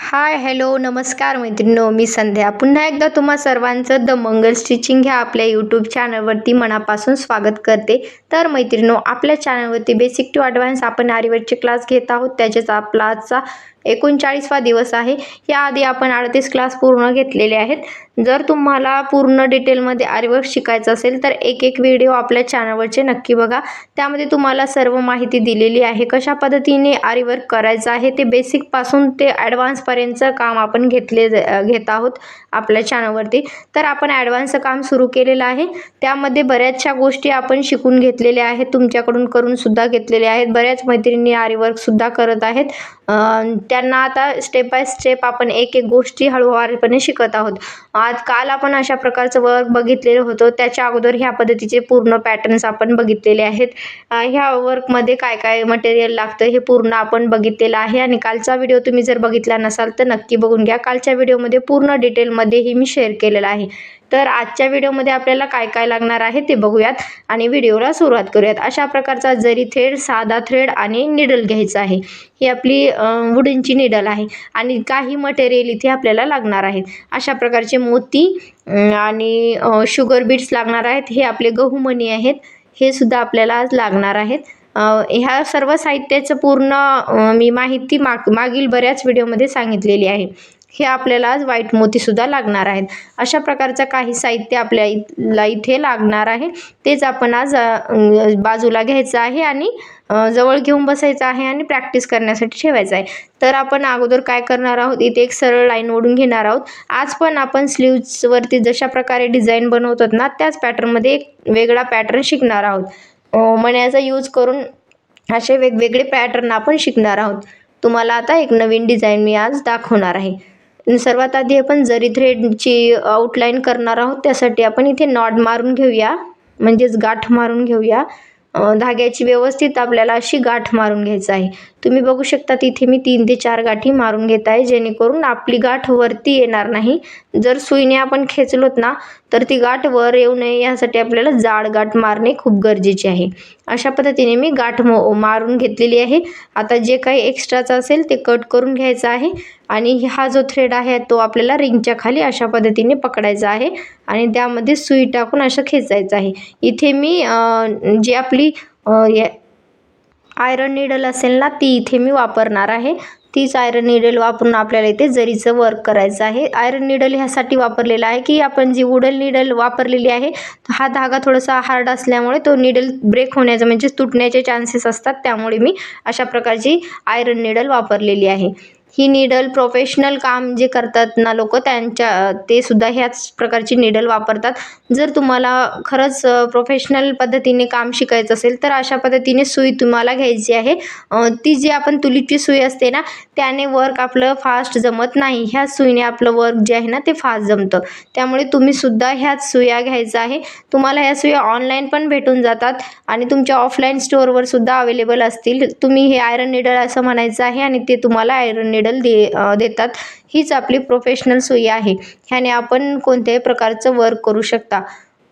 हाय, hello, नमस्कार मैत्रिणींनो, मी संध्या. पुन्हा एकदा तुम्हा सर्वांचं द मंगल स्टिचिंग ह्या आपल्या यूट्यूब चॅनलवरती मनापासून स्वागत करते. तर मैत्रिणींनो, आपल्या चॅनलवरती बेसिक टू ॲडव्हान्स आपण आरीवर्कचे क्लास घेत आहोत. त्याचेच आपला आजचा 39वा दिवस आहे. याआधी आपण 38 क्लास पूर्ण घेतलेले आहेत. जर तुम्हाला पूर्ण डिटेलमध्ये आरीवर्क शिकायचं असेल तर एक व्हिडिओ आपल्या चॅनलवरचे नक्की बघा. त्यामध्ये तुम्हाला सर्व माहिती दिलेली आहे. कशा पद्धतीने आरीवर्क करायचं आहे ते बेसिकपासून ते ॲडव्हान्सपर्यंतचं काम आपण घेत आहोत आपल्या चॅनलवरती. तर आपण ॲडव्हान्सचं काम सुरू केलेलं आहे. त्यामध्ये बऱ्याचशा गोष्टी आपण शिकून घेतलेल्या आहेत, तुमच्याकडून करून सुद्धा घेतलेल्या आहेत. बऱ्याच मैत्रिणी आरीवर्कसुद्धा करत आहेत. त्यांना आता स्टेप बाय स्टेप आपण एक गोष्टी हळूवारपणे शिकत आहोत. काल आपण अशा प्रकारचं वर्क बघितलेलं होतं. त्याच्या अगोदर ह्या पद्धतीचे पूर्ण पॅटर्न्स आपण बघितलेले आहेत. ह्या वर्कमध्ये काय काय मटेरियल लागतं हे पूर्ण आपण बघितलेलं आहे. आणि कालचा व्हिडिओ तुम्ही जर बघितला नसाल तर नक्की बघून घ्या. कालच्या व्हिडिओमध्ये पूर्ण डिटेलमध्येही मी शेअर केलेलं आहे. तर आजच्या व्हिडिओमध्ये आपल्याला काय काय लागणार आहे ते बघूयात आणि व्हिडिओला सुरुवात करूयात. अशा प्रकारचा जरी थ्रेड, साधा थ्रेड आणि निडल घ्यायचा आहे. ही आपली वुडनची निडल आहे आणि काही मटेरियल इथे आपल्याला लागणार आहेत. अशा प्रकारचे मोती आणि शुगर बीट्स लागणार आहेत. हे आपले गहू मणी आहेत, हे सुद्धा आपल्याला आज लागणार आहेत. ह्या सर्व साहित्याचं पूर्ण मी माहिती मागील बऱ्याच व्हिडिओमध्ये सांगितलेली आहे. हे आपल्याला आज व्हाईट मोतीसुद्धा लागणार आहेत. अशा प्रकारचं काही साहित्य आपल्याला इथे लागणार आहे. तेच आपण आज बाजूला घ्यायचं आहे आणि जवळ घेऊन बसायचं आहे आणि प्रॅक्टिस करण्यासाठी ठेवायचं आहे. तर आपण अगोदर काय करणार आहोत, इथे एक सरळ लाईन ओढून घेणार आहोत. आज पण आपण स्लीव्सवरती जशा प्रकारे डिझाईन बनवतात ना, त्याच पॅटर्नमध्ये एक वेगळा पॅटर्न शिकणार आहोत. मण्याचा यूज करून असे वेगवेगळे पॅटर्न आपण शिकणार आहोत. तुम्हाला आता एक नवीन डिझाईन मी आज दाखवणार आहे. सर्वात आधी आपण जरी थ्रेडची आउटलाईन करणार आहोत. त्यासाठी आपण इथे नॉट मारून घेऊया, म्हणजेच गाठ मारून घेऊया. धाग्याची व्यवस्थित आपल्याला अशी गाठ मारून घ्यायचं आहे. तुम्ही बघू शकता तिथे मी 3 ते 4 गाठी मारून घेत आहे, जेणेकरून आपली गाठ वरती येणार नाही. जर सुईने आपण खेचलोत ना तर ती गाठ वर येऊ नये यासाठी आपल्याला जाड गाठ मारणे खूप गरजेचे आहे. अशा पद्धतीने मी गाठ मारून घेतलेली आहे. आता जे काही एक्स्ट्राचं असेल ते कट करून घ्यायचं आहे आणि हा जो थ्रेड आहे तो आपल्याला रिंगच्या खाली अशा पद्धतीने पकडायचा आहे आणि त्यामध्ये सुई टाकून असं खेचायचं आहे. इथे मी जी आपली आयरन निडल असेल ना ती इथे मी वापरणार आहे. तीच आयरन निडल वापरून आपल्याला इथे जरीचं वर्क करायचं आहे. आयरन निडल ह्यासाठी वापरलेला आहे की आपण जी वुडन निडल वापरलेली आहे, हा धागा थोडासा हार्ड असल्यामुळे तो निडल ब्रेक होण्याचा म्हणजे तुटण्याचे चान्सेस असतात. त्यामुळे मी अशा प्रकारची आयरन निडल वापरलेली आहे. ही निडल प्रोफेशनल काम जे करतात ना लोक, ते सुद्धा ह्याच प्रकारची निडल वापरतात. जर तुम्हाला खरंच प्रोफेशनल पद्धतीने काम शिकायचं असेल तर अशा पद्धतीने सुई तुम्हाला घ्यायची आहे. ती जी आपण तुलीची सुई असते ना, त्याने वर्क आपलं फास्ट जमत नाही. ह्या सुईने आपलं वर्क जे आहे ना ते फास्ट जमतं. त्यामुळे तुम्ही सुद्धा ह्याच सुया घ्यायचं आहे. तुम्हाला ह्या सुया ऑनलाईन पण भेटून जातात आणि तुमच्या ऑफलाईन स्टोअरवर सुद्धा अवेलेबल असतील. तुम्ही हे आयरन निडल असं म्हणायचं आहे आणि ते तुम्हाला आयरन निडल देतात. हीच आपली प्रोफेशनल सुई आहे. ह्याने आपण कोणत्याही प्रकारचं वर्क करू शकता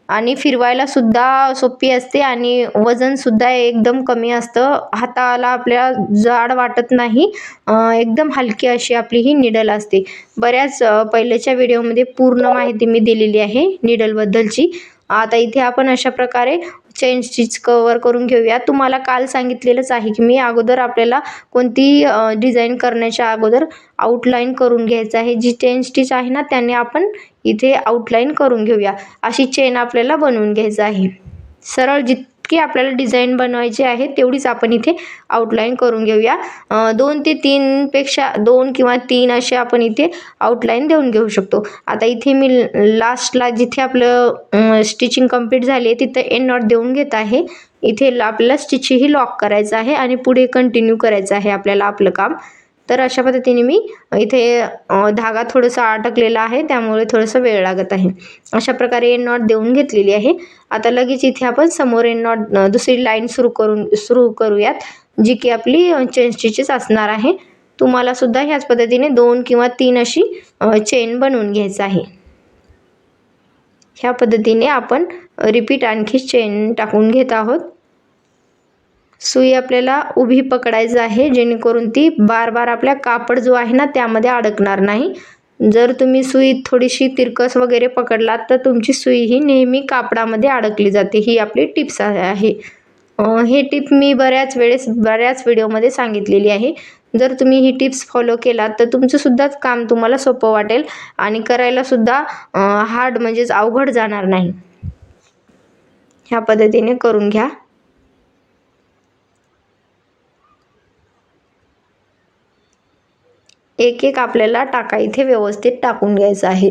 आणि फिरवायला सुद्धा सोपी असते आणि वजन सुद्धा एकदम कमी असतं. हाताला आपल्या जाड वाटत नाही. एकदम हलकी अशी आपली ही निडल असते. बऱ्याच पहिल्याच्या व्हिडिओमध्ये पूर्ण माहिती मी दिलेली आहे निडलबद्दलची. आता इथे आपण अशा प्रकारे चेन स्टिच कवर करून घेऊया. तुम्हाला काल सांगितलेलंच आहे की मी अगोदर आपल्याला कोणती डिझाईन करण्याच्या अगोदर आउटलाईन करून घ्यायचं आहे. जी चेन स्टिच आहे ना त्याने आपण इथे आउटलाईन करून घेऊया. अशी चेन आपल्याला बनवून घ्यायचं आहे. सरळ जितकी आपल्याला डिझाईन बनवायची आहे तेवढीच आपण इथे आउटलाईन करून घेऊया. 2 ते 3 पेक्षा 2 किंवा 3 असे आपण इथे आउटलाईन देऊन घेऊ शकतो. आता इथे मी लास्टला जिथे आपलं स्टिचिंग कंप्लीट झाली आहे तिथं एंड नॉट देऊन घेत आहे. इथे आपल्याला स्टिचही लॉक करायचं आहे आणि पुढे कंटिन्यू करायचं आहे आपल्याला आपलं काम. तर अशा पद्धतीने मी इथे धागा थोडासा अटकलेला आहे, त्यामुळे थोडंसं वेळ लागत आहे. अशा प्रकारे एंड नॉट देऊन घेतलेली आहे. आता लगेच इथे आपण समोर एंड नॉट दुसरी लाईन सुरू करूयात, जी की आपली चेन स्टिचेस असणार आहे. तुम्हाला सुद्धा ह्याच पद्धतीने 2 किंवा 3 अशी चेन बनवून घ्यायचं आहे. ह्या पद्धतीने आपण रिपीट आणखी चेन टाकून घेत आहोत. सुई आपल्याला उभी पकडायचं आहे, जेणेकरून ती बार बार आपल्या कापड जो आहे ना त्यामध्ये अडकणार नाही. जर तुम्ही सुई थोडीशी तिरकस वगैरे पकडलात तर तुमची सुई ही नेहमी कापडामध्ये अडकली जाते. ही आपली टिप्स आहे. हे टिप मी बऱ्याच व्हिडिओमध्ये सांगितलेली आहे. जर तुम्ही ही टिप्स फॉलो केलात तर तुमचं सुद्धा काम तुम्हाला सोपं वाटेल आणि करायला सुद्धा हार्ड म्हणजेच अवघड जाणार नाही. ह्या पद्धतीने करून घ्या. एक एक आपल्याला टाका इथे व्यवस्थित टाकून घ्यायचं आहे.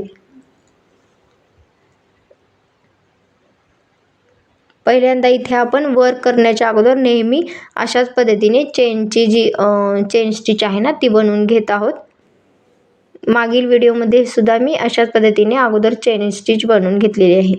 पहिल्यांदा इथे आपण वर्क करण्याच्या अगोदर नेहमी अशाच पद्धतीने चेनची जी चेन स्टिच आहे ना ती बनवून घेत आहोत. मागील व्हिडिओमध्ये सुद्धा मी अशाच पद्धतीने अगोदर चेन स्टिच बनवून घेतलेली आहे.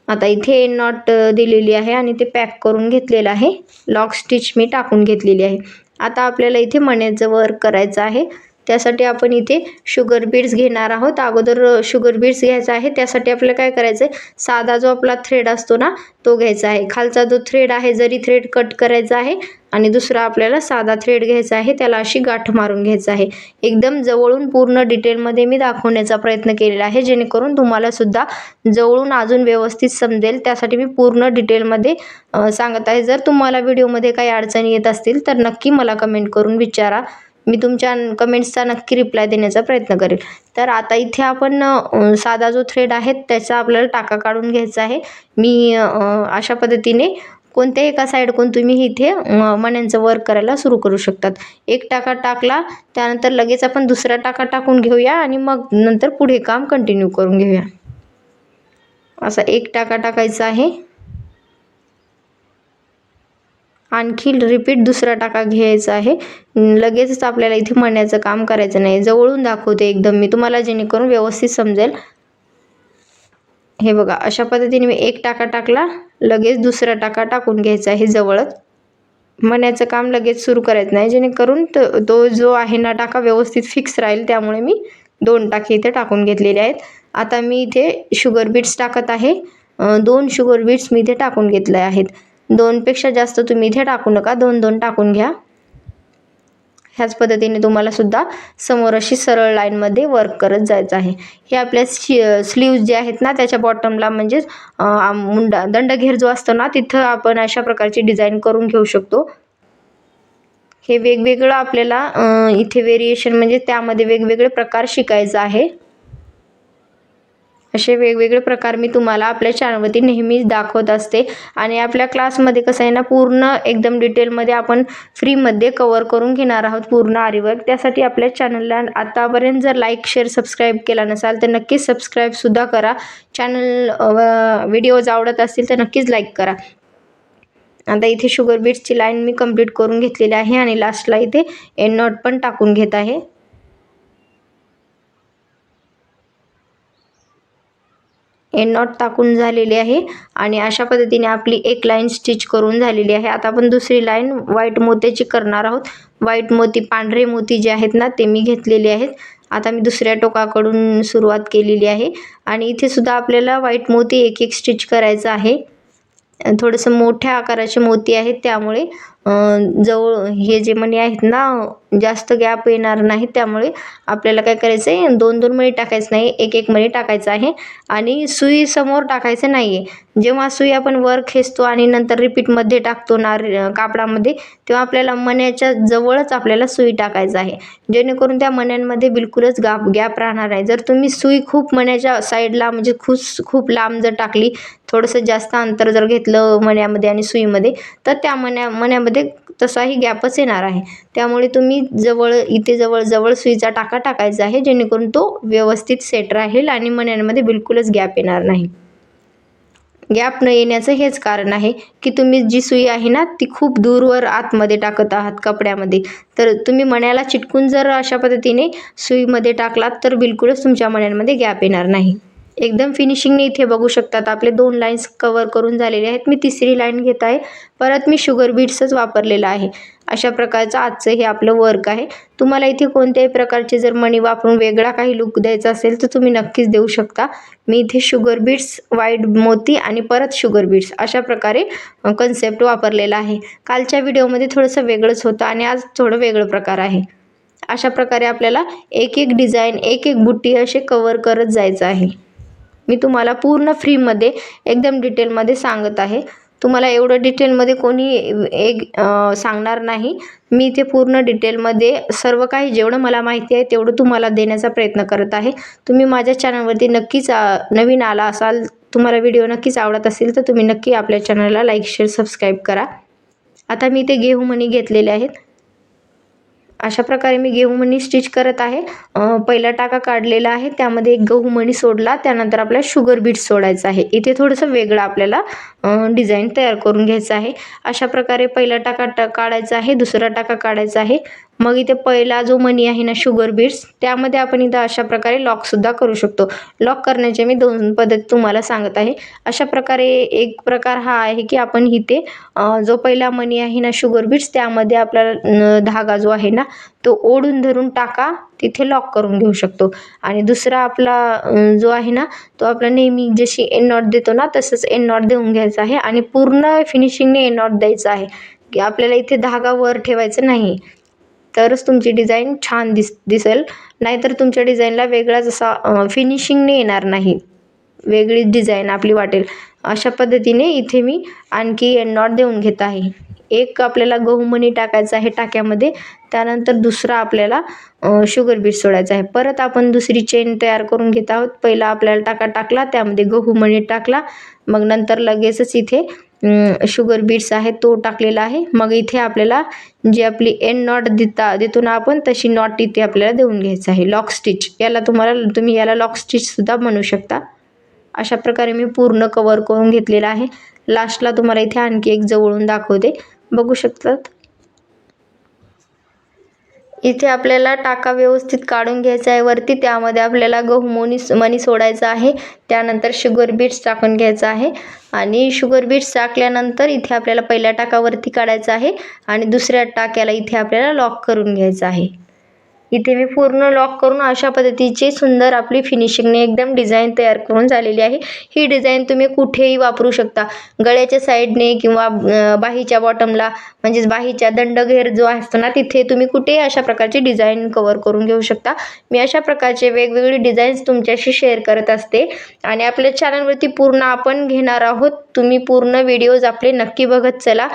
आता इथे एंड नॉट दिलेली आहे आणि ते पॅक करून घेतलेलं आहे. लॉक स्टिच मी टाकून घेतलेली आहे. आता आपल्याला इथे मण्याचं वर्क करायचं आहे. त्यासाठी आपण इथे शुगर बीड्स घेणार आहोत. अगोदर शुगर बीड्स घ्यायचा आहे. त्यासाठी आपल्याला काय करायचं आहे, साधा जो आपला थ्रेड असतो ना तो घ्यायचा आहे. खालचा जो थ्रेड आहे जरी थ्रेड कट करायचा आहे आणि दुसरा आपल्याला साधा थ्रेड घ्यायचा आहे. त्याला अशी गाठ मारून घ्यायचं आहे. एकदम जवळून पूर्ण डिटेलमध्ये मी दाखवण्याचा प्रयत्न केलेला आहे, जेणेकरून तुम्हाला सुद्धा जवळून अजून व्यवस्थित समजेल. त्यासाठी मी पूर्ण डिटेलमध्ये सांगत आहे. जर तुम्हाला व्हिडिओमध्ये काही अडचणी येत असतील तर नक्की मला कमेंट करून विचारा. मी तुमच्या कमेंट्सचा नक्की रिप्लाय देण्याचा प्रयत्न करेल. तर आता इथे आपण साधा जो थ्रेड आहे त्याचा आपल्याला टाका काढून घ्यायचा आहे. मी अशा पद्धतीने कोणत्याही एका साईडकडून तुम्ही इथे मण्यांचं वर्क करायला सुरू करू शकतात. एक टाका टाकला त्यानंतर लगेच आपण दुसरा टाका टाकून घेऊया आणि मग नंतर पुढे काम कंटिन्यू करून घेऊया. असा एक टाका टाकायचा आहे. आणखी रिपीट दुसरा टाका घ्यायचा आहे. लगेचच आपल्याला इथे मण्याचं काम करायचं नाही. जवळून दाखवते एकदम मी तुम्हाला, जेणेकरून व्यवस्थित समजेल. हे बघा अशा पद्धतीने मी एक टाका टाकला, लगेच दुसरा टाका टाकून घ्यायचा आहे जवळच. मण्याचं काम लगेच सुरू करायचं नाही, जेणेकरून तो जो आहे ना टाका व्यवस्थित फिक्स राहील. त्यामुळे मी 2 टाके इथे टाकून घेतलेले आहेत. आता मी इथे शुगर बीट्स टाकत आहे. 2 शुगर बीट्स मी इथे टाकून घेतले आहेत. 2 पेक्षा जास्त तुम्ही इथे टाकू नका, 2-2 टाकून घ्या. ह्याच पद्धतीने तुम्हाला सुद्धा समोर अशी सरळ लाईनमध्ये वर्क करत जायचं आहे. हे आपल्या स्लीव्ज जे आहेत ना त्याच्या बॉटमला म्हणजेच दंडघेर जो असतो ना तिथं आपण अशा प्रकारची डिझाईन करून घेऊ शकतो. हे वेगवेगळं आपल्याला इथे व्हेरिएशन म्हणजे त्यामध्ये वेगवेगळे प्रकार शिकायचा आहे. असे वेगवेगळे प्रकार मी तुम्हाला आपल्या चॅनलवरती नेहमीच दाखवत असते आणि आपल्या क्लासमध्ये कसं आहे ना पूर्ण एकदम डिटेलमध्ये आपण फ्रीमध्ये कवर करून घेणार आहोत पूर्ण आरी वर्क. त्यासाठी आपल्या चॅनलला आतापर्यंत जर लाईक शेअर सबस्क्राईब केला नसाल तर नक्कीच सबस्क्राईबसुद्धा करा. चॅनल व्हिडिओज आवडत असतील तर नक्कीच लाईक करा. आता इथे शुगर बीट्सची लाईन मी कंप्लीट करून घेतलेली आहे आणि लास्टला इथे एंड नॉट पण टाकून घेत आहे. एंड नॉट टाकून झालेली आहे आणि अशा पद्धतीने आपली एक लाईन स्टिच करून झालेली आहे. आता आपण दुसरी लाईन व्हाईट मोत्याची करणार आहोत. व्हाईट मोती, पांढरे मोती जे आहेत ना ते मी घेतलेले आहेत. आता मी दुसऱ्या टोकाकडून सुरुवात केलेली आहे आणि इथे सुद्धा आपल्याला व्हाईट मोती एक एक स्टिच करायचं आहे. थोडंसं मोठ्या आकाराचे मोती आहेत, त्यामुळे जवळ हे जे मणी आहेत ना जास्त गॅप येणार नाही. त्यामुळे आपल्याला काय करायचं आहे, 2-2 मणी टाकायचं नाही, एक मणी टाकायचं आहे आणि सुई समोर टाकायचं नाही आहे. जेव्हा सुई आपण वर खेचतो आणि नंतर रिपीटमध्ये टाकतो ना कापडामध्ये, तेव्हा आपल्याला मण्याच्या जवळच आपल्याला सुई टाकायचं आहे, जेणेकरून त्या मण्यांमध्ये बिलकुलच गॅप राहणार नाही. जर तुम्ही सुई खूप मण्याच्या साईडला म्हणजे खूप लांब जर टाकली, थोडंसं जास्त अंतर जर घेतलं मण्यामध्ये आणि सुईमध्ये, तर त्या मण्यामध्ये तसाही गॅपच येणार आहे. त्यामुळे तुम्ही इथे जवळ सुईचा टाका टाकायचा आहे, जेणेकरून तो व्यवस्थित सेट राहील आणि मण्यांमध्ये बिलकुलच गॅप येणार नाही. गॅप न येण्याचं हेच कारण आहे की तुम्ही जी सुई आहे ना ती खूप दूरवर आतमध्ये टाकत आहात कपड्यामध्ये. तर तुम्ही मण्याला चिटकून जर अशा पद्धतीने सुईमध्ये टाकलात तर बिलकुलच तुमच्या मण्यांमध्ये गॅप येणार नाही. एकदम फिनिशिंगने इथे बघू शकतात आपले 2 लाईन्स कव्हर करून झालेले आहेत. मी तिसरी लाईन घेत आहे. परत मी शुगर बीट्सच वापरलेलं आहे. अशा प्रकारचं आजचं हे आपलं वर्क आहे. तुम्हाला इथे कोणत्याही प्रकारचे जर मणी वापरून वेगळा काही लूक द्यायचा असेल तर तुम्ही नक्कीच देऊ शकता. मी इथे शुगर बीट्स, व्हाईट मोती आणि परत शुगर बीट्स अशा प्रकारे कन्सेप्ट वापरलेला आहे. कालच्या व्हिडिओमध्ये थोडंसं वेगळंच होतं आणि आज थोडं वेगळं प्रकार आहे. अशा प्रकारे आपल्याला एक एक डिझाईन, एक एक बुट्टी असे कव्हर करत जायचं आहे. मी तुम्हाला पूर्ण फ्रीमध्ये एकदम डिटेलमध्ये सांगत आहे. तुम्हाला एवढं डिटेलमध्ये कोणी सांगणार नाही. मी इथे पूर्ण डिटेलमध्ये सर्व काही जेवढं मला माहिती आहे तेवढं तुम्हाला देण्याचा प्रयत्न करत आहे. तुम्ही माझ्या चॅनलवरती नक्कीच नवीन आला असाल, तुम्हाला व्हिडिओ नक्कीच आवडत असेल तर तुम्ही नक्की आपल्या चॅनलला लाईक, शेअर, सबस्क्राईब करा. आता मी इथे गेहू मणी घेतलेले आहेत. अशा प्रकारे मी गहू मणी स्टिच करत आहे. पहिला टाका काढलेला आहे, त्यामध्ये एक गहू मणी सोडला, त्यानंतर आपल्याला शुगर बीट्स सोडायचं आहे. इथे थोडंसं वेगळं आपल्याला डिझाईन तयार करून घ्यायचं आहे. अशा प्रकारे पहिला टाका काढायचा आहे, दुसरा टाका काढायचा आहे. मग इथे पहिला जो मणी आहे ना शुगर बीट्स, त्यामध्ये आपण इथं अशा प्रकारे लॉकसुद्धा करू शकतो. लॉक करण्याचे मी 2 पद्धती तुम्हाला सांगत आहे. अशा प्रकारे एक प्रकार हा आहे की आपण इथे जो पहिला मणी आहे ना शुगर बीट्स, त्यामध्ये आपल्याला धागा जो आहे ना तो ओढून धरून टाका तिथे लॉक करून घेऊ शकतो. आणि दुसरा आपला जो आहे ना तो आपला नेहमी जशी एंड नॉट देतो ना तसंच एंड नॉट देऊन घ्यायचा आहे आणि पूर्ण फिनिशिंगने एंड नॉट द्यायचं आहे की आपल्याला इथे धागा वर ठेवायचं नाही. तरच तुमची डिझाईन छान दिसेल. नाहीतर तुमच्या डिझाईनला वेगळाच असा फिनिशिंगने येणार नाही, वेगळीच डिझाईन आपली वाटेल. अशा पद्धतीने इथे मी आणखी एंड नॉट देऊन घेत आहे. एक आपल्याला गहू मणी टाकायचा आहे टाक्यामध्ये, त्यानंतर दुसरा आपल्याला शुगर बीट सोडायचा आहे. परत आपण दुसरी चेन तयार करून घेत आहोत. पहिला आपल्याला टाका टाकला, त्यामध्ये गहू मणी टाकला, मग नंतर लगेचच इथे शुगर बीट्स आहे तो टाकलेला आहे. मग इथे आपल्याला जी आपली एंड नॉट देतो ना आपण, तशी नॉट इथे आपल्याला देऊन घ्यायचं आहे. लॉक स्टिच याला तुम्ही याला लॉक स्टिचसुद्धा म्हणू शकता. अशा प्रकारे मी पूर्ण कव्हर करून घेतलेला आहे. लास्टला तुम्हाला इथे आणखी एक जवळून दाखवते, बघू शकतात. इथे आपल्याला टाका व्यवस्थित काढून घ्यायचा आहे वरती, त्यामध्ये आपल्याला गहू मणी सोडायचा आहे. त्यानंतर शुगर बीट्स टाकून घ्यायचं आहे आणि शुगर बीट्स टाकल्यानंतर इथे आपल्याला पहिल्या टाकावरती काढायचा आहे आणि दुसऱ्या टाक्याला इथे आपल्याला लॉक करून घ्यायचं आहे. इथे मी पूर्ण लॉक करून अशा पद्धतीची सुंदर आपली फिनिशिंगने एकदम डिझाईन तयार करून झालेली आहे. ही डिझाईन तुम्ही कुठेही वापरू शकता. गळ्याच्या साईडने किंवा बाहीच्या बॉटमला, म्हणजेच बाहीच्या दंडघेर जो असतो ना तिथे तुम्ही कुठेही अशा प्रकारची डिझाईन कव्हर करून घेऊ शकता. मी अशा प्रकारचे वेगवेगळे डिझाईन्स तुमच्याशी शेअर करत असते आणि आपल्या चॅनलवरती पूर्ण आपण घेणार आहोत. तुम्ही पूर्ण व्हिडिओज आपले नक्की बघत चला.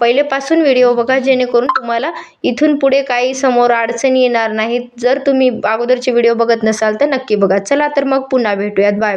पहिलेपासून व्हिडिओ बघा, जेणेकरून तुम्हाला इथून पुढे काही समोर अडचणी येणार नाहीत. जर तुम्ही अगोदरचे व्हिडिओ बघत नसाल तर नक्की बघा. चला तर मग पुन्हा भेटूयात. बाय.